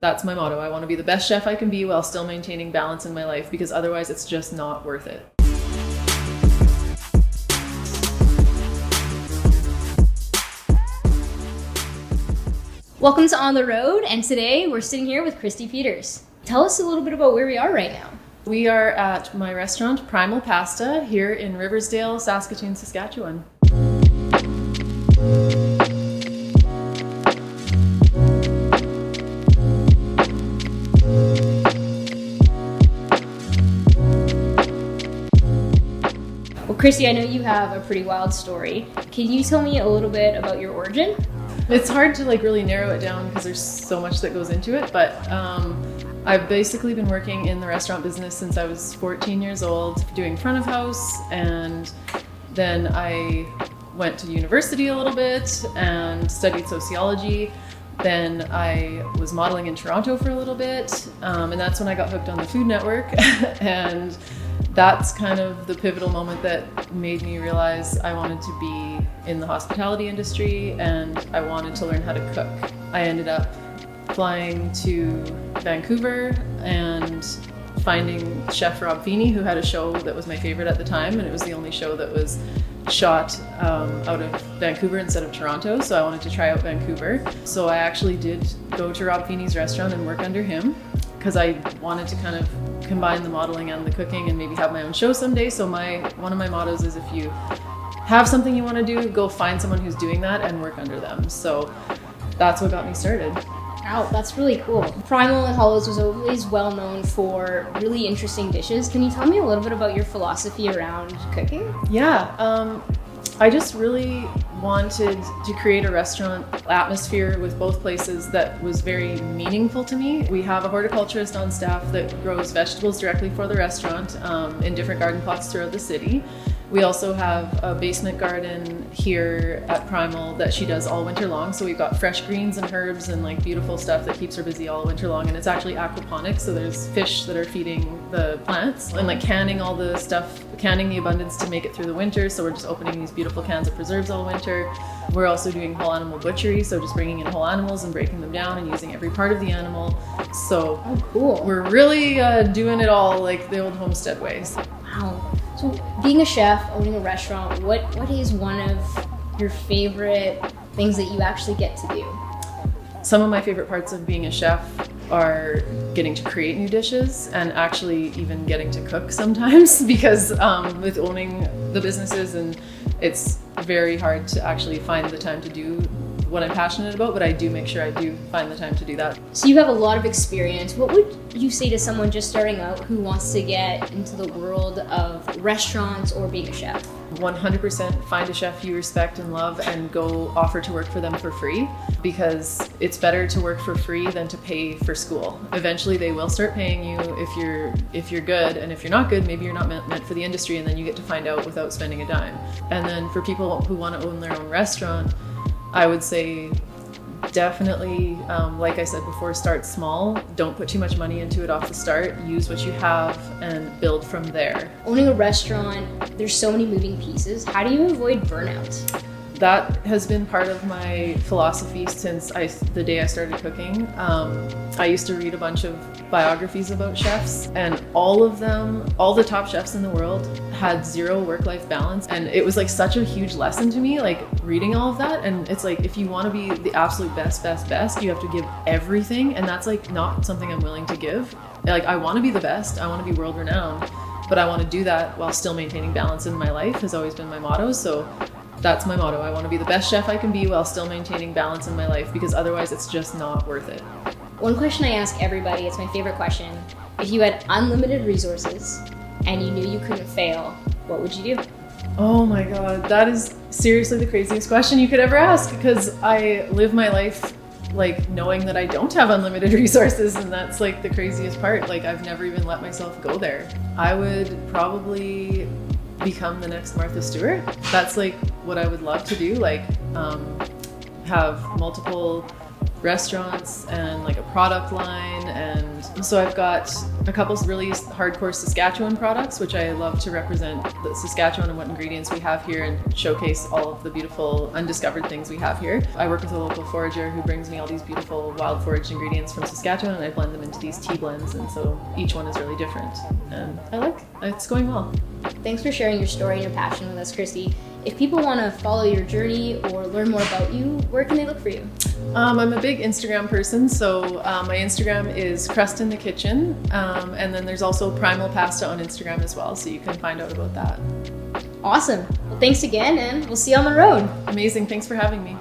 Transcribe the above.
That's my motto. I want to be the best chef I can be while still maintaining balance in my life, because otherwise it's just not worth it. Welcome to On the Road, and today we're sitting here with Christie Peters. Tell us a little bit about where we are right now. We are at my restaurant, Primal Pasta, here in Riversdale, Saskatoon, Saskatchewan. Well, Christie, I know you have a pretty wild story. Can you tell me a little bit about your origin? It's hard to really narrow it down because there's so much that goes into it, but I've basically been working in the restaurant business since I was 14 years old, doing front of house, and then I went to university a little bit and studied sociology. Then I was modeling in Toronto for a little bit, and that's when I got hooked on the Food Network. And that's kind of the pivotal moment that made me realize I wanted to be in the hospitality industry and I wanted to learn how to cook. I ended up flying to Vancouver and finding Chef Rob Feeney, who had a show that was my favorite at the time, and it was the only show that was shot out of Vancouver instead of Toronto, so I wanted to try out Vancouver. So I actually did go to Rob Feeney's restaurant and work under him because I wanted to kind of combine the modeling and the cooking and maybe have my own show someday. So one of my mottos is, if you have something you want to do, go find someone who's doing that and work under them. So that's what got me started. Wow, that's really cool. Primal in Hollows was always well known for really interesting dishes. Can you tell me a little bit about your philosophy around cooking? Yeah, I just really wanted to create a restaurant atmosphere with both places that was very meaningful to me. We have a horticulturist on staff that grows vegetables directly for the restaurant in different garden plots throughout the city. We also have a basement garden here at Primal that she does all winter long. So we've got fresh greens and herbs and beautiful stuff that keeps her busy all winter long. And it's actually aquaponics, so there's fish that are feeding the plants, and canning all the stuff, canning the abundance to make it through the winter. So we're just opening these beautiful cans of preserves all winter. We're also doing whole animal butchery, so just bringing in whole animals and breaking them down and using every part of the animal. So cool. We're really doing it all like the old homestead ways. Wow. So being a chef, owning a restaurant, what is one of your favorite things that you actually get to do? Some of my favorite parts of being a chef are getting to create new dishes and actually even getting to cook sometimes, because with owning the businesses, and it's very hard to actually find the time to do what I'm passionate about, but I do make sure I do find the time to do that. So you have a lot of experience. What would you say to someone just starting out who wants to get into the world of restaurants or being a chef? 100% find a chef you respect and love and go offer to work for them for free, because it's better to work for free than to pay for school. Eventually they will start paying you if you're good, and if you're not good, maybe you're not meant for the industry, and then you get to find out without spending a dime. And then for people who want to own their own restaurant, I would say definitely, like I said before, start small. Don't put too much money into it off the start. Use what you have and build from there. Owning a restaurant, there's so many moving pieces. How do you avoid burnout? That has been part of my philosophy since the day I started cooking. I used to read a bunch of biographies about chefs, and all of them, all the top chefs in the world, had zero work-life balance. And it was such a huge lesson to me, reading all of that. And it's if you want to be the absolute best, you have to give everything. And that's not something I'm willing to give. I want to be the best, I want to be world-renowned, but I want to do that while still maintaining balance in my life has always been my motto. So that's my motto. I want to be the best chef I can be while still maintaining balance in my life, because otherwise it's just not worth it. One question I ask everybody, it's my favorite question. If you had unlimited resources and you knew you couldn't fail, what would you do? Oh my God, that is seriously the craziest question you could ever ask, because I live my life knowing that I don't have unlimited resources, and that's the craziest part. I've never even let myself go there. I would probably become the next Martha Stewart. That's what I would love to do, have multiple restaurants and a product line. And so I've got a couple really hardcore Saskatchewan products, which I love to represent the Saskatchewan and what ingredients we have here and showcase all of the beautiful undiscovered things we have here. I work with a local forager who brings me all these beautiful wild foraged ingredients from Saskatchewan, and I blend them into these tea blends, and so each one is really different. And it's going well. Thanks for sharing your story and your passion with us, Christie. If people want to follow your journey or learn more about you, where can they look for you? I'm a big Instagram person, so my Instagram is Crust in the Kitchen, and then there's also Primal Pasta on Instagram as well, so you can find out about that. Awesome. Well, thanks again, and we'll see you on the road. Amazing. Thanks for having me.